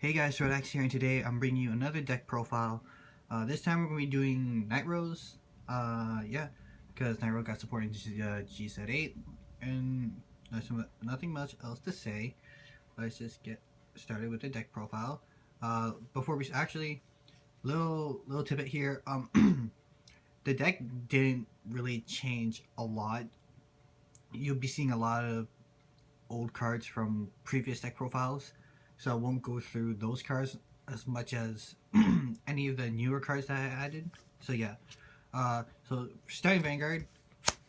Hey guys, Rodax here, and today I'm bringing you another deck profile. This time we're going to be doing Nightrose. Yeah, because Nightrose got supported in G-BT08, and there's nothing much else to say. Let's just get started with the deck profile. Before we actually, little tidbit here. The deck didn't really change a lot. You'll be seeing a lot of old cards from previous deck profiles, so I won't go through those cards as much as any of the newer cards that I added. So yeah, so starting Vanguard,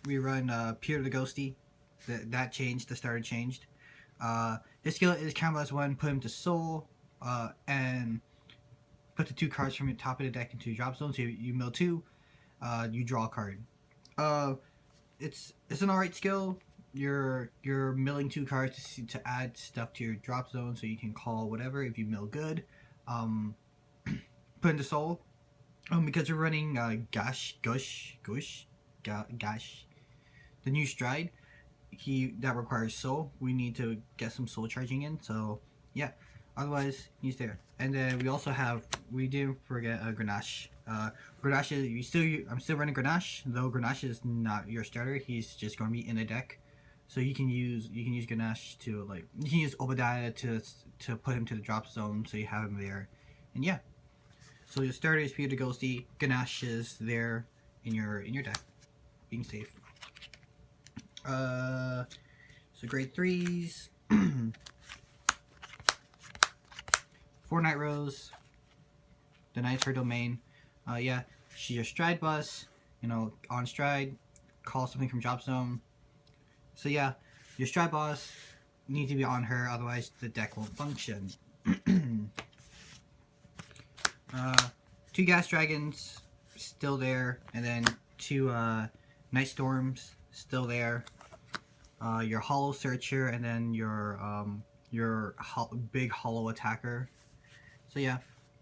we run Peter the Ghosty. That changed. The starter changed. His skill is Canvas 1, put him to Soul, and put the two cards from the top of the deck into drop zone. So you mill two, you draw a card. It's an alright skill. You're milling two cards to add stuff to your drop zone, so you can call whatever if you mill good. Put into Soul. Because we're running Gash, the new Stride. That requires Soul. We need to get some Soul charging in. So yeah. Otherwise, he's there. And then we didn't forget Grenache. Grenache is I'm still running Grenache, though Grenache is not your starter. He's just going to be in the deck. So you can use Grenache to you can use Obadiah to put him to the drop zone, so you have him there. And yeah. So your starter is Peter the Ghosty. Grenache is there in your deck, being safe. So grade 3s. 4 Nightrose, the Knight's her domain. Yeah, she's your Stride bus. On Stride, call something from drop zone. So yeah, your Stride boss needs to be on her, otherwise the deck won't function. 2 Gas Dragons still there, and then 2 Night Storms still there. Your Hollow Searcher, and then your big Hollow Attacker. So yeah,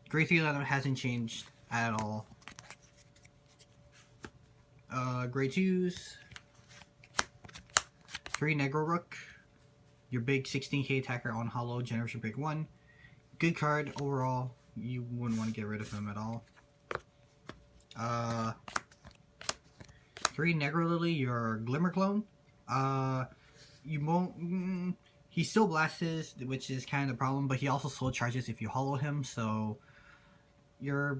grade 3 lineup hasn't changed at all. Grade 2s, 3 Negro Rook, your big 16k attacker on Hollow, Generation Break 1. Good card overall, you wouldn't want to get rid of him at all. 3 Negro Lily, your Glimmer Clone. You won't... He still blasts, which is kind of the problem, but he also soul charges if you hollow him, so you're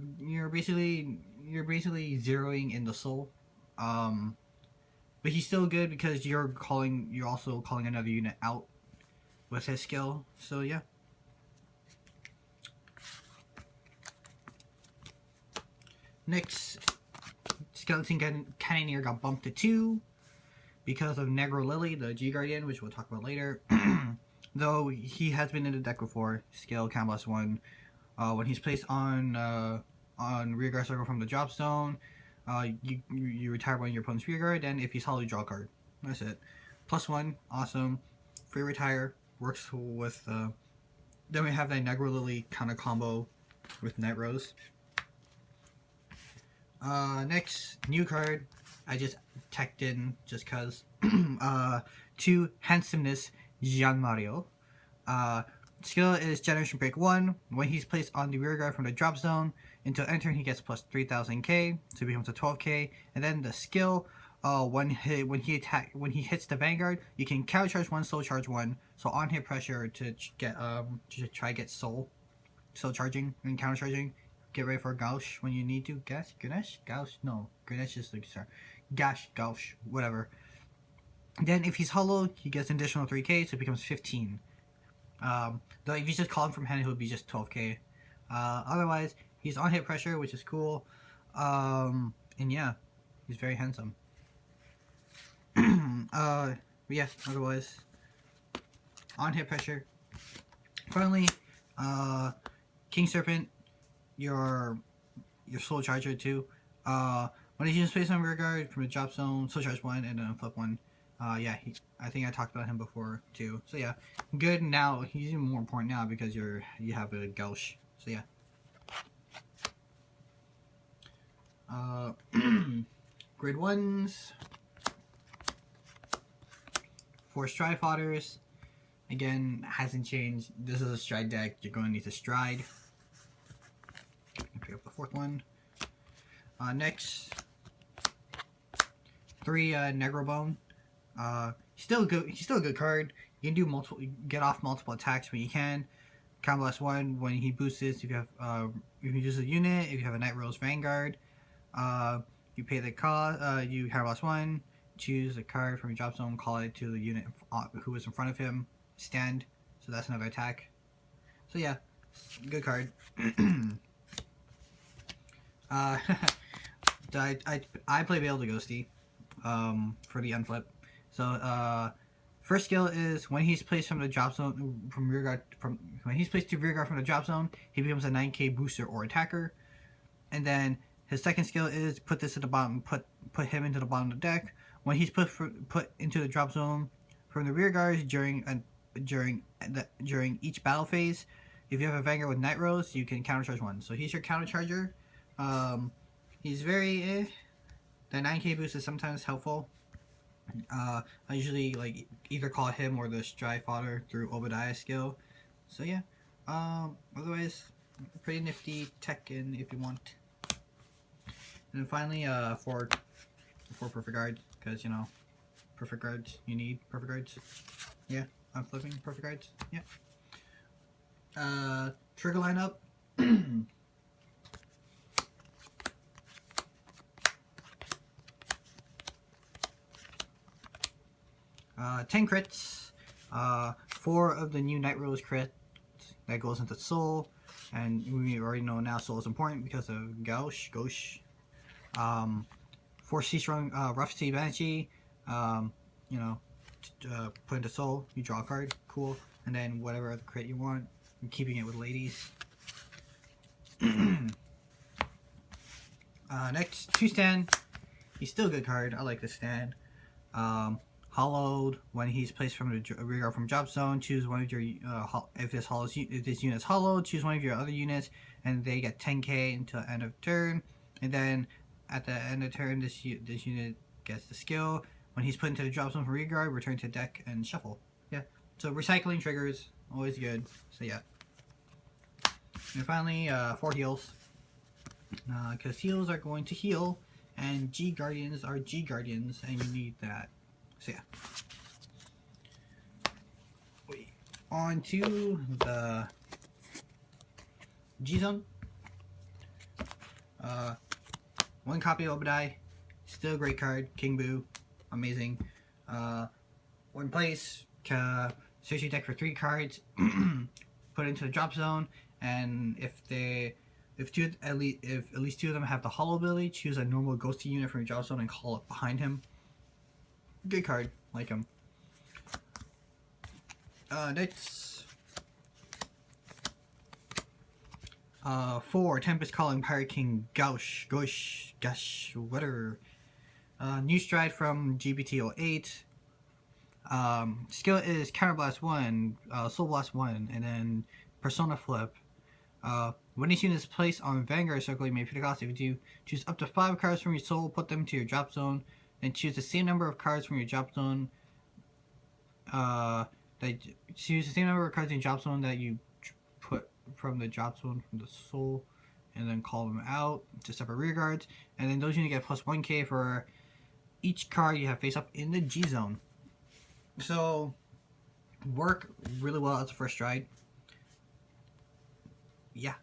basically zeroing in the soul. But he's still good because you're also calling another unit out with his skill. So yeah. Next, Skeleton Cannoneer got bumped to 2 because of Negro Lily, the G Guardian, which we'll talk about later. Though he has been in the deck before, skill Canvas 1. When he's placed on rearguard circle from the drop zone, you retire one of your opponent's rearguard, and if he's hollow, you draw a card. That's it. +1, awesome. Free retire, works with... then we have that Negro Lily kind of combo with Nightrose. Next, new card. I just teched in just cause. 2 Handsomeness, Gian Mario. Skill is Generation Break 1. When he's placed on the rearguard from the drop zone, until entering he gets plus 3000k, so it becomes a 12k. And then the skill, when he hits the Vanguard, you can counter charge 1, soul charge 1. So on hit pressure to try get soul charging and counter charging. Get ready for Gauche when you need to. Ganesh? Gauche? No. Ganesh is the star. Gauche, whatever. Then if he's hollow, he gets an additional 3k, so it becomes 15. Though if you just call him from hand, it would be just 12k. Otherwise, he's on hit pressure, which is cool. And yeah, he's very handsome. Yeah, otherwise, on hit pressure. Finally, King Serpent, your soul charger too. When he's placed on rear guard from the drop zone, soul charge 1 and then flip 1. Yeah, I think I talked about him before too. So yeah, good now. He's even more important now because you have a Gauche. So yeah. Grade 1s. 4 Stride Fodders. Again, hasn't changed. This is a stride deck. You're going to need to stride. Pick up the fourth one. Next, 3 Negro Bone. Still good. He's still a good card. You can do multiple, get off multiple attacks when you can. Combo Blast 1 when he boosts this. If you have, if you use a unit, if you have a Nightrose Vanguard, you pay the cost. You Combo Blast 1. Choose a card from your drop zone. Call it to the unit who is in front of him. Stand. So that's another attack. So yeah, good card. I play Veil to Ghosty for the unflip. So first skill is when he's placed from the drop zone from rear guard when he's placed to rear guard from the drop zone, he becomes a 9k booster or attacker. And then his second skill is put this at the bottom, put him into the bottom of the deck. When he's put into the drop zone from the rear guards during each battle phase, if you have a Vanguard with Nightrose, you can countercharge 1. So he's your countercharger. He's very the 9k boost is sometimes helpful. I usually like either call him or the Stride Fodder through Obadiah skill. So yeah. Otherwise, pretty nifty tech in if you want. And then finally, for perfect guards, because you know, perfect guards, you need perfect guards. Yeah, I'm flipping perfect guards. Yeah. Trigger lineup. 10 crits, 4 of the new Nightrose crit that goes into Soul, and we already know now Soul is important because of Gauche. 4 C-Strong Rough Sea Banshee, you know, put into Soul, you draw a card, cool, and then whatever other crit you want, I'm keeping it with ladies. Next, 2 Stand, he's still a good card, I like this Stand. Hollowed when he's placed from the rear guard from drop zone. Choose one of your if this unit's hollowed, choose one of your other units, and they get 10k until end of turn. And then at the end of turn, this unit gets the skill. When he's put into the drop zone from rear guard, return to deck and shuffle. Yeah. So recycling triggers always good. So yeah. And finally, 4 heals. Because heals are going to heal, and G Guardians are G Guardians, and you need that. So yeah. On to the G-Zone. 1 copy of Obadiah. Still a great card. King Boo. Amazing. One place. Search your deck for 3 cards. Put it into the drop zone. And if at least 2 of them have the hollow ability, choose a normal ghosty unit from your drop zone and call it behind him. Good card, like him. Next, 4 Tempest Calling Pirate King Gauche, whatever. New Stride from G-BT08. Skill is Counter Blast 1, Soul Blast 1, and then Persona Flip. When this unit is placed on Vanguard Circle, you may pay the cost. If you do, choose up to 5 cards from your soul, put them to your drop zone, and choose the same number of cards from your drop zone. Choose the same number of cards in your drop zone that you put from the drop zone from the soul, and then call them out to separate rear guards. And then those units get plus 1k for each card you have face up in the G zone. So work really well as a first stride. Yeah,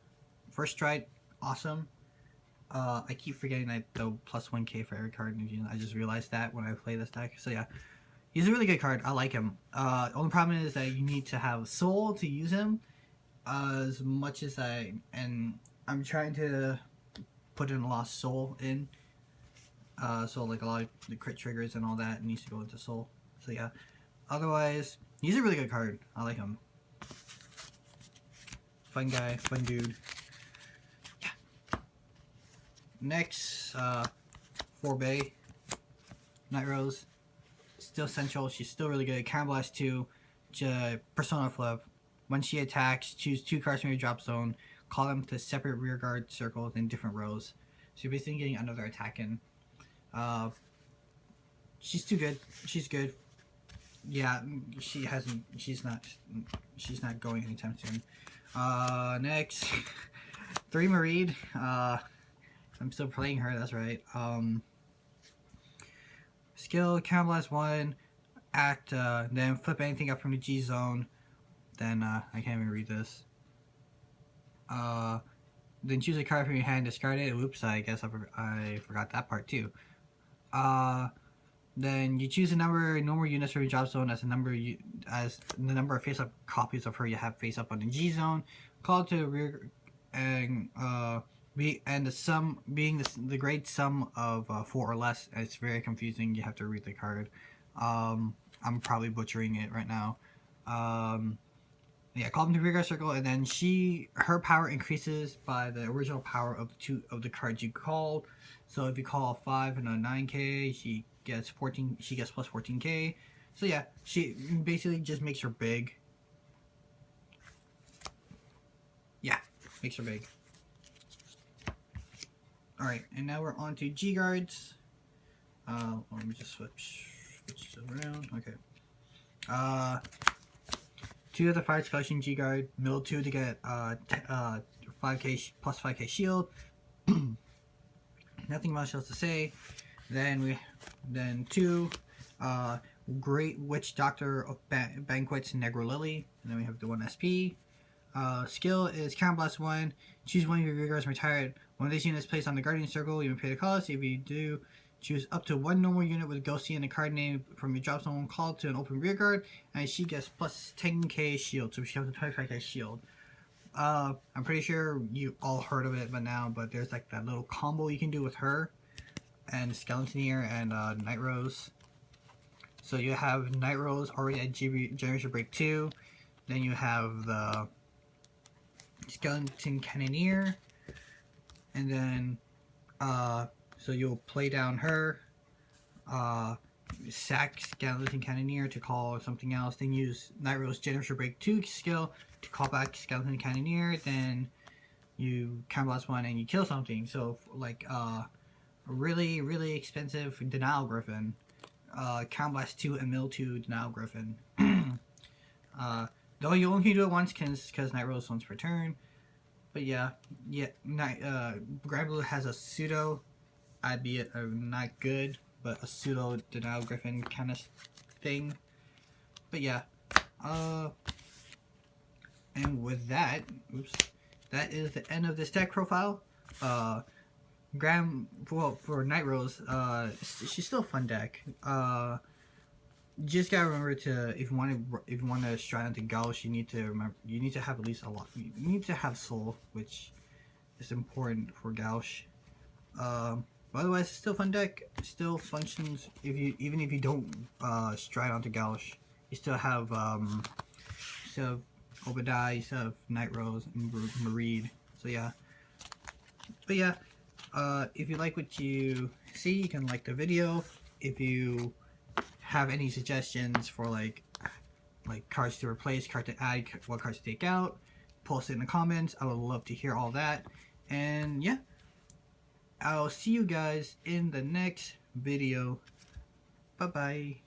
first stride, awesome. I keep forgetting that the plus 1k for every card. I just realized that when I play this deck. So yeah, he's a really good card. I like him. Only problem is that you need to have soul to use him. As much as I'm trying to put in a lot of soul in. So like a lot of the crit triggers and all that needs to go into soul. So yeah. Otherwise, he's a really good card. I like him. Fun guy, fun dude. Yeah. Next, 4 Bay. Nightrose. Still central. She's still really good. Counter Blast 2. Persona Flip. When she attacks, choose 2 cards from your drop zone. Call them to separate rear guard circles in different rows. So you're basically getting another attack in. She's too good. She's good. yeah, she hasn't. She's not going anytime soon. Next, 3 Mareed. I'm still playing her. That's right. Skill Cannibalize 1. Act. Then flip anything up from the G zone. Then I can't even read this. Then choose a card from your hand, discard it. Oops, I guess I forgot that part too. Then you choose a number normal units from your drop zone as the number of face-up copies of her you have face-up on the G zone. Call it to the rear, and the sum being the grade sum of 4 or less. It's very confusing. You have to read the card. I'm probably butchering it right now. Yeah, call them to rear guard circle, and then her power increases by the original power of the cards you called. So if you call a 5 and a 9k, she gets 14. She gets plus 14k. So yeah, she basically just makes her big. Yeah, makes her big. All right, and now we're on to G guards. Let me just switch this around. Okay. 2 of the fire escalation G guard, middle 2 to get 5k plus 5k shield. Nothing much else to say. Then 2 Great Witch Doctor of Banquets Negro Lily, and then we have the 1 SP. Skill is Counterblast 1. Choose one of your rear guards retired. One of these units placed on the Guardian Circle. You may pay the cost. If you do, choose up to 1 normal unit with Ghosty and a card name from your drop zone called to an open rear guard, and she gets plus 10k shield, so she has a 25k shield. I'm pretty sure you all heard of it by now, but there's like that little combo you can do with her and Skeletonier and Nightrose. So you have Nightrose already at Generation Break 2. Then you have the Skeleton Cannoneer, and then so you'll play down her, sack Skeleton Cannoneer to call something else, then use Nightrose Generation Break 2 skill to call back Skeleton Cannoneer, then you counterblast 1 and you kill something. So like a really expensive Denial Griffin, counterblast 2 and mill 2 Denial Griffin. Though you only do it once because Nightrose once per turn. But yeah, Grand Blue has a pseudo, albeit not good, but a pseudo Denial Griffin kind of thing. But yeah, and with that, that is the end of this deck profile. For Nightrose, she's still a fun deck. You just gotta remember to, if you want to stride into Gauche, you need to have at least a lot. You need to have Soul, which is important for Gauche. But otherwise, it's still a fun deck. It still functions even if you don't stride onto Gauche. You still have Obadiah, you still have Nightrose and Mareed. So yeah. But yeah, if you like what you see, you can like the video. If you have any suggestions for like cards to replace, cards to add, what cards to take out, post it in the comments. I would love to hear all that. And yeah, I'll see you guys in the next video. Bye bye.